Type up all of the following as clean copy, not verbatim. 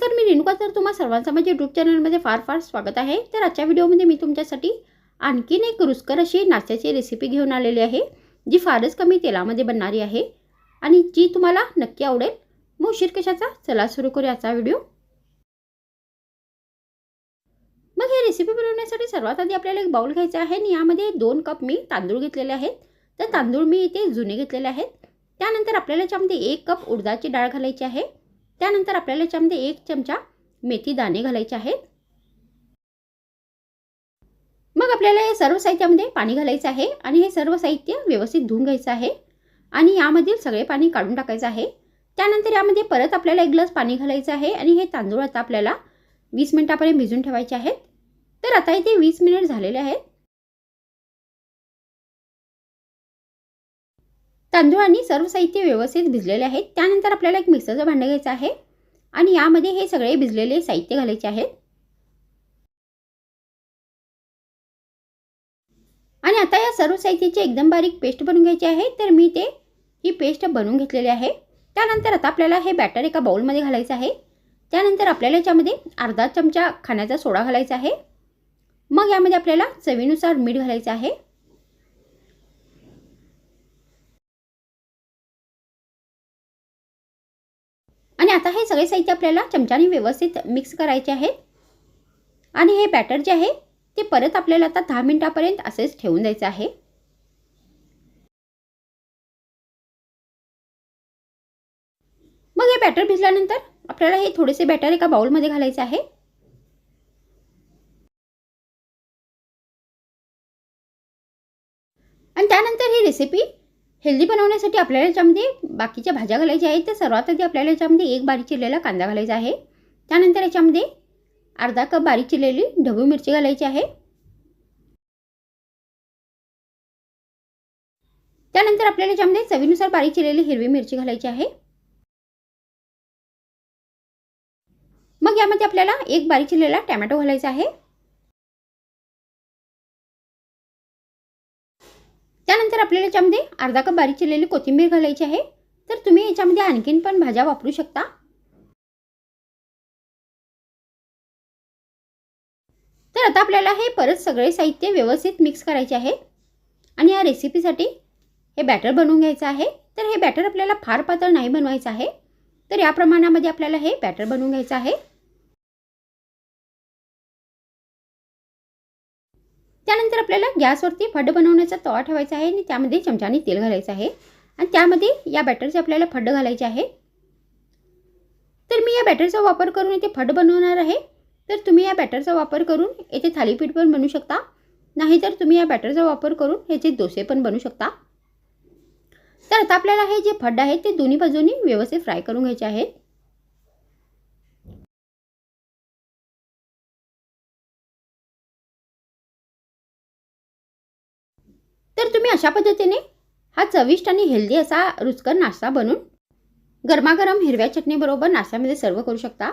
नमस्कार, मी रेणुका. तर तुम्हा सर्वांचं माझ्या यूट्यूब चॅनलमध्ये फार फार स्वागत आहे. तर आजच्या व्हिडिओमध्ये मी तुमच्यासाठी आणखीन एक रुचकर अशी नाश्त्याची रेसिपी घेऊन आलेली आहे, जी फारच कमी तेलामध्ये बनणारी आहे आणि जी तुम्हाला नक्की आवडेल. मग उशीर कशाचा, चला सुरू करूया आजचा व्हिडिओ. मग ही रेसिपी बनवण्यासाठी सर्वात आधी आपल्याला एक बाउल घ्यायचा आहे आणि यामध्ये 2 कप मी तांदूळ घेतलेले आहेत. तर तांदूळ मी इथे जुने घेतलेले आहेत. त्यानंतर आपल्याला याच्यामध्ये 1 कप उडदाची डाळ घालायची आहे. त्यानंतर आपल्याला याच्यामध्ये 1 चमचा मेथी दाणे घालायचे आहेत. मग आपल्याला या सर्व साहित्यामध्ये पाणी घालायचं आहे आणि हे सर्व साहित्य व्यवस्थित धुवून घ्यायचं आहे आणि यामधील सगळे पाणी काढून टाकायचं आहे. त्यानंतर यामध्ये परत आपल्याला 1 ग्लास पाणी घालायचं आहे आणि हे तांदूळ आता आपल्याला 20 मिनिटांपर्यंत भिजून ठेवायचे आहेत. तर आता इथे 20 मिनिट झालेले आहेत. तांदूळ आणि सर्व साहित्य व्यवस्थित भिजलेले आहेत. त्यानंतर आपल्याला एक मिक्सरचं भांडं घ्यायचं आहे आणि यामध्ये हे सगळे भिजलेले साहित्य घालायचे आहेत. आणि आता या सर्व साहित्याची एकदम बारीक पेस्ट बनवून घ्यायची आहे. तर मी ही पेस्ट बनवून घेतलेली आहे. त्यानंतर आता आपल्याला हे बॅटर एका बाउलमध्ये घालायचं आहे. त्यानंतर आपल्याला याच्यामध्ये अर्धा चमचा खाण्याचा सोडा घालायचा आहे. मग यामध्ये आपल्याला चवीनुसार मीठ घालायचं आहे. आणि आता हे सगळे साहित्य आपल्याला चमच्याने व्यवस्थित मिक्स करायचे आहे आणि हे बॅटर जे आहे ते परत आपल्याला आता 10 मिनिटांपर्यंत असेच ठेवून द्यायचं आहे. मग हे बॅटर भिजल्यानंतर आपल्याला हे थोडेसे बॅटर एका बाउलमध्ये घालायचे आहे. आणि त्यानंतर ही रेसिपी हेल्दी बनवण्यासाठी आपल्याला याच्यामध्ये बाकीच्या भाज्या घालायच्या आहेत. तर सर्वात आधी आपल्याला याच्यामध्ये 1 बारीक चिरलेला कांदा घालायचा आहे. त्यानंतर याच्यामध्ये अर्धा कप बारीक चिरलेली ढबू मिरची घालायची आहे. त्यानंतर आपल्याला याच्यामध्ये चवीनुसार बारीक चिरलेली हिरवी मिरची घालायची आहे. मग यामध्ये आपल्याला 1 बारीक चिरलेला टोमॅटो घालायचा आहे. त्यानंतर आपल्याला याच्यामध्ये अर्धा कप बारीक चिरलेली कोथिंबीर घालायची आहे. तर तुम्ही याच्यामध्ये आणखीन पण भाज्या वापरू शकता. तर आता आपल्याला हे परत सगळे साहित्य व्यवस्थित मिक्स करायचे आहे आणि या रेसिपीसाठी हे बॅटर बनवून घ्यायचं आहे. तर हे बॅटर आपल्याला फार पातळ नाही बनवायचं आहे. तर या प्रमाणामध्ये आपल्याला हे बॅटर बनवून घ्यायचं आहे. त्यानंतर आपल्याला गॅसवरती फड्ड बनवण्याचा तवा ठेवायचा आहे आणि त्यामध्ये चमच्याने तेल घालायचं आहे आणि त्यामध्ये या बॅटरचे आपल्याला फड्ड घालायचे आहे. तर मी या बॅटरचा वापर करून इथे फड्ड बनवणार आहे. तर तुम्ही या बॅटरचा वापर करून येथे थालीपीठ पण बनवू शकता, नाहीतर तुम्ही या बॅटरचा वापर करून ह्याचे डोसे पण बनवू शकता. तर आता आपल्याला हे जे फड्ड आहे ते दोन्ही बाजूंनी व्यवस्थित फ्राय करून घ्यायचे आहेत. तर तुम्ही अशा पद्धतीने हा चविष्ट आणि हेल्दी असा रुचकर नाश्ता बनवून गरमागरम हिरव्या चटणी बरोबर नाश्त्यामध्ये सर्व करू शकता.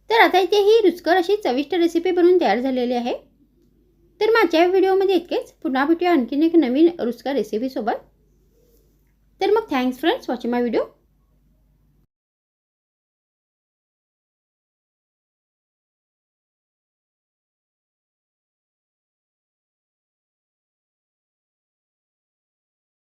तर आता इथे ही रुचकर अशी चविष्ट रेसिपी बनवून तयार झालेली आहे. तर माझ्या व्हिडिओमध्ये इतकेच. पुन्हा भेटूया आणखीन एक नवीन रुचकर रेसिपी सोबत. तर मग थँक्स फ्रेंड्स वॉचिंग माय व्हिडिओ.